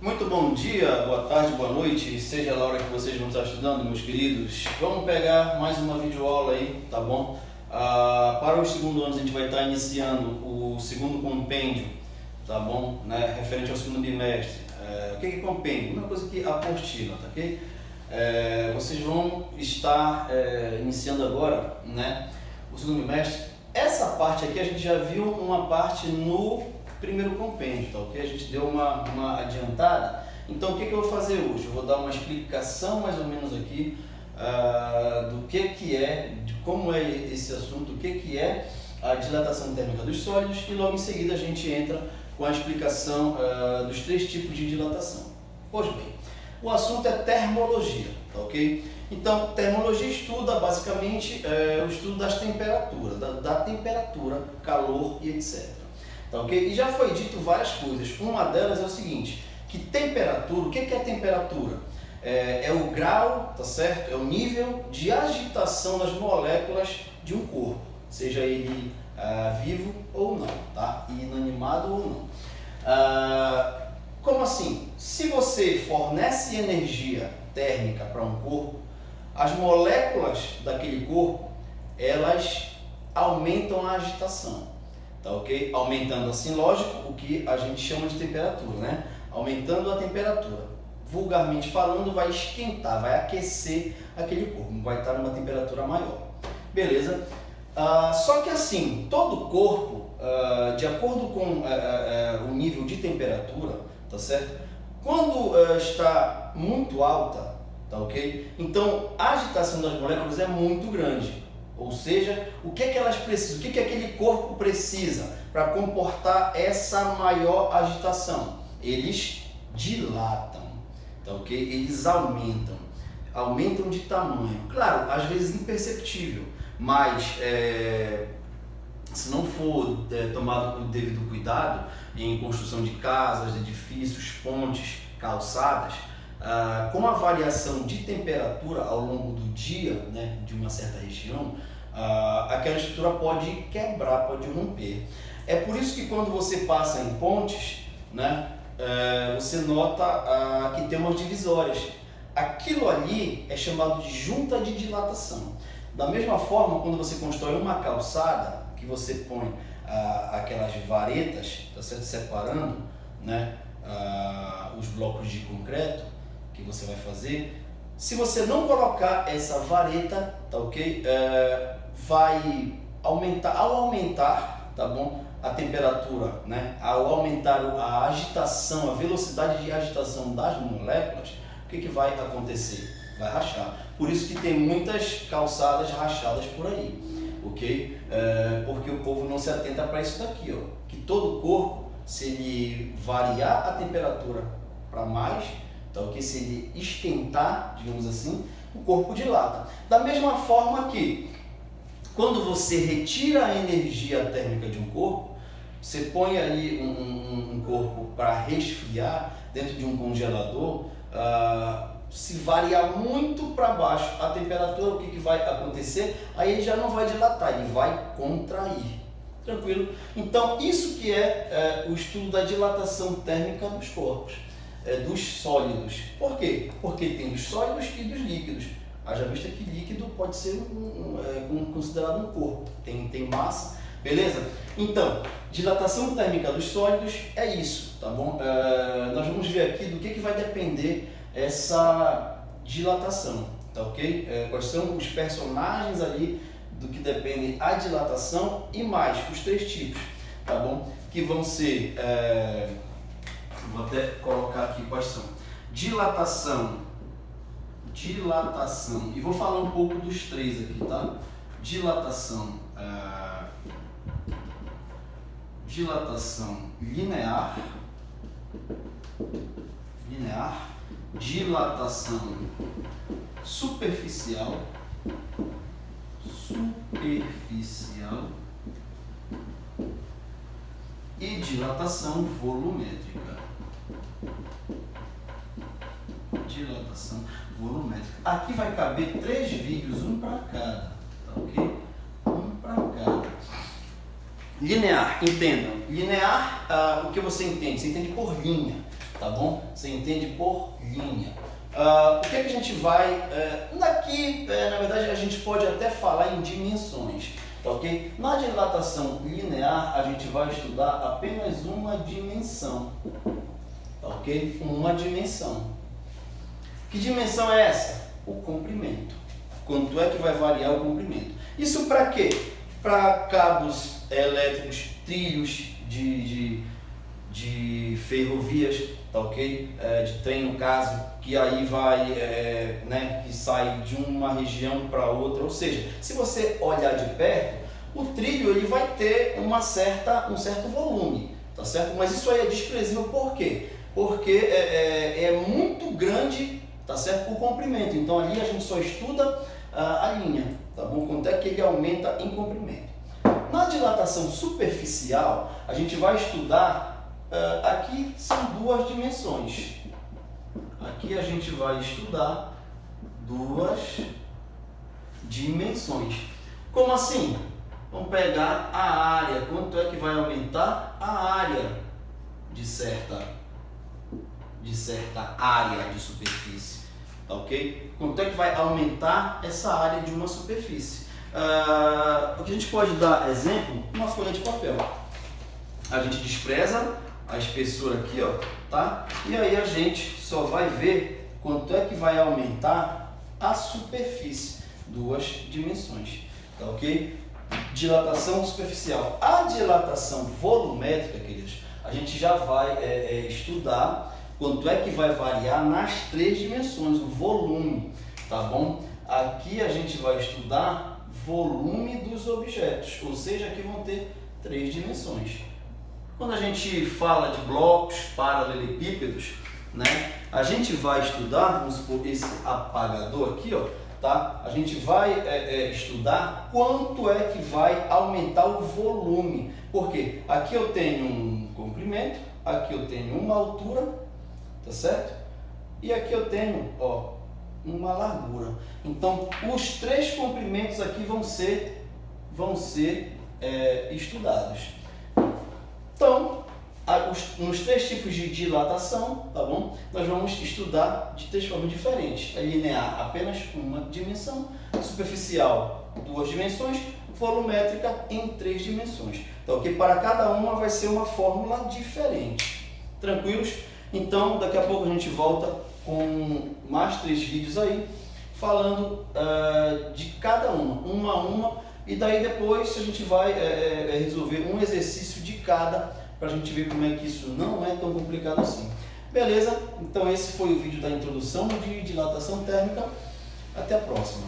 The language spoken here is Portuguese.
Muito bom dia, boa tarde, boa noite, seja lá a hora que vocês vão estar estudando, meus queridos. Vamos pegar mais uma videoaula aí, tá bom? Para os segundo anos a gente vai estar iniciando o segundo compêndio, tá bom? Referente ao segundo bimestre. O que é compêndio? Uma coisa que apostila, tá ok? Vocês vão estar iniciando agora, né, o segundo bimestre. Essa parte aqui a gente já viu uma parte no primeiro compêndio, tá ok? A gente deu uma adiantada. Então o que eu vou fazer hoje? Eu vou dar uma explicação mais ou menos aqui do que é, de como é esse assunto, o que é a dilatação térmica dos sólidos, e logo em seguida a gente entra com a explicação dos três tipos de dilatação. Pois bem, o assunto é termologia, tá ok? Então, termologia estuda basicamente o estudo das temperaturas, da temperatura, calor e etc. Tá ok? E já foi dito várias coisas. Uma delas é o seguinte, que temperatura, o que é temperatura? É o grau, tá certo? É o nível de agitação das moléculas de um corpo, seja ele vivo ou não, tá? Inanimado ou não. Como assim? Se você fornece energia térmica para um corpo, as moléculas daquele corpo, elas aumentam a agitação, tá ok? Aumentando assim, lógico, o que a gente chama de temperatura, né? Aumentando a temperatura. Vulgarmente falando, vai esquentar, vai aquecer aquele corpo, vai estar numa temperatura maior. Beleza? Só que assim, todo corpo, de acordo com o nível de temperatura, tá certo? Quando está muito alta, tá ok? Então a agitação das moléculas é muito grande. Ou seja, o que elas precisam? O que aquele corpo precisa para comportar essa maior agitação? Eles dilatam, tá ok? Eles aumentam de tamanho. Claro, às vezes imperceptível, mas se não for tomado o devido cuidado em construção de casas, edifícios, pontes, calçadas, com a variação de temperatura ao longo do dia, né, de uma certa região, aquela estrutura pode quebrar, pode romper. É por isso que quando você passa em pontes, né, você nota que tem umas divisórias. Aquilo ali é chamado de junta de dilatação. Da mesma forma, quando você constrói uma calçada, que você põe aquelas varetas, tá certo? Separando, né, os blocos de concreto que você vai fazer. Se você não colocar essa vareta, tá ok? Vai aumentar, ao aumentar, tá bom? A temperatura, né? Ao aumentar a agitação, a velocidade de agitação das moléculas, o que vai acontecer? Vai rachar. Por isso que tem muitas calçadas rachadas por aí, ok? Porque o povo não se atenta para isso daqui, ó. Que todo corpo, se ele variar a temperatura para mais, tá ok? Se ele esquentar, digamos assim, o corpo dilata. Da mesma forma que, quando você retira a energia térmica de um corpo, você põe ali um corpo para resfriar dentro de um congelador, se variar muito para baixo a temperatura, o que vai acontecer? Aí ele já não vai dilatar, ele vai contrair. Tranquilo? Então, isso que é o estudo da dilatação térmica dos corpos, dos sólidos. Por quê? Porque tem dos sólidos e dos líquidos. Haja vista que líquido pode ser considerado um corpo, tem massa, beleza? Então, dilatação térmica dos sólidos é isso, tá bom? Nós vamos ver aqui do que vai depender essa dilatação, tá ok? Quais são os personagens ali do que depende a dilatação e mais os três tipos, tá bom? Que vão ser, vou até colocar aqui quais são: dilatação, e vou falar um pouco dos três aqui, tá? Dilatação linear, dilatação superficial e dilatação volumétrica. Aqui vai caber 3 vídeos, um para cada, tá ok? Um para cada. Linear, entendam. Linear, o que você entende? Você entende por linha. tá bom? Você entende por linha. O que é que a gente vai... Daqui, na verdade, a gente pode até falar em dimensões, tá ok? Na dilatação linear, a gente vai estudar apenas uma dimensão, tá ok? Uma dimensão. Que dimensão é essa? O comprimento. Quanto é que vai variar o comprimento? Isso para quê? Para cabos elétricos, trilhos de ferrovias, tá ok? De trem no caso, que aí vai, que sai de uma região para outra. Ou seja, se você olhar de perto, o trilho ele vai ter um certo volume, tá certo? Mas isso aí é desprezível, por quê? Porque é muito grande, tá certo? O comprimento. Então ali a gente só estuda a linha, tá bom? Quanto é que ele aumenta em comprimento. Na dilatação superficial, a gente vai estudar, aqui são duas dimensões. Aqui a gente vai estudar duas dimensões. Como assim? Vamos pegar a área. Quanto é que vai aumentar a área de certa área de superfície? Tá ok? Quanto é que vai aumentar essa área de uma superfície? O que a gente pode dar exemplo, uma folha de papel. A gente despreza a espessura aqui, ó, tá? E aí a gente só vai ver quanto é que vai aumentar a superfície, duas dimensões, tá ok? Dilatação superficial. A dilatação volumétrica, queridos, a gente já vai estudar quanto é que vai variar nas três dimensões, o volume, tá bom? Aqui a gente vai estudar volume dos objetos, ou seja, aqui vão ter três dimensões. Quando a gente fala de blocos, paralelepípedos, né, a gente vai estudar, vamos supor, esse apagador aqui, ó, tá? A gente vai estudar quanto é que vai aumentar o volume. Por quê? Aqui eu tenho um comprimento, aqui eu tenho uma altura, tá certo? E aqui eu tenho, ó, uma largura. Então, os três comprimentos aqui vão ser estudados. Então, nos três tipos de dilatação, tá bom? Nós vamos estudar de três formas diferentes. A linear, apenas uma dimensão. Superficial, duas dimensões. Volumétrica, em três dimensões. Então, que para cada uma vai ser uma fórmula diferente. Tranquilos? Então, daqui a pouco a gente volta com mais 3 vídeos aí, falando de cada uma a uma, e daí depois a gente vai resolver um exercício de cada, para a gente ver como é que isso não é tão complicado assim. Beleza? Então esse foi o vídeo da introdução de dilatação térmica. Até a próxima.